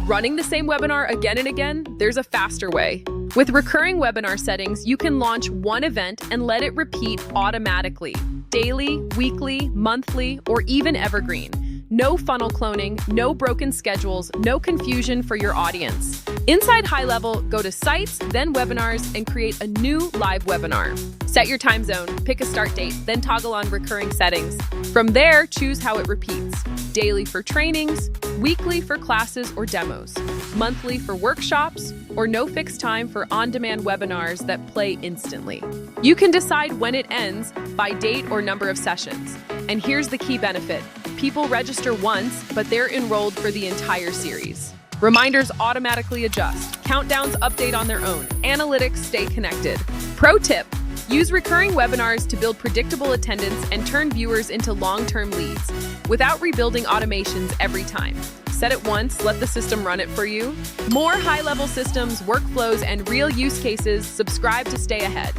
Running the same webinar again and again? There's a faster way. With recurring webinar settings, you can launch one event and let it repeat automatically. Daily, weekly, monthly, or even evergreen. No funnel cloning, no broken schedules, no confusion for your audience. Inside HighLevel, go to Sites, then Webinars, and create a new live webinar. Set your time zone, pick a start date, then toggle on recurring settings. From there, choose how it repeats. Daily for trainings, weekly for classes or demos, monthly for workshops, or no fixed time for on-demand webinars that play instantly. You can decide when it ends by date or number of sessions. And here's the key benefit. People register once, but they're enrolled for the entire series. Reminders automatically adjust. Countdowns update on their own. Analytics stay connected. Pro tip: use recurring webinars to build predictable attendance and turn viewers into long-term leads without rebuilding automations every time. Set it once, let the system run it for you. More high-level systems, workflows, and real use cases. Subscribe to stay ahead.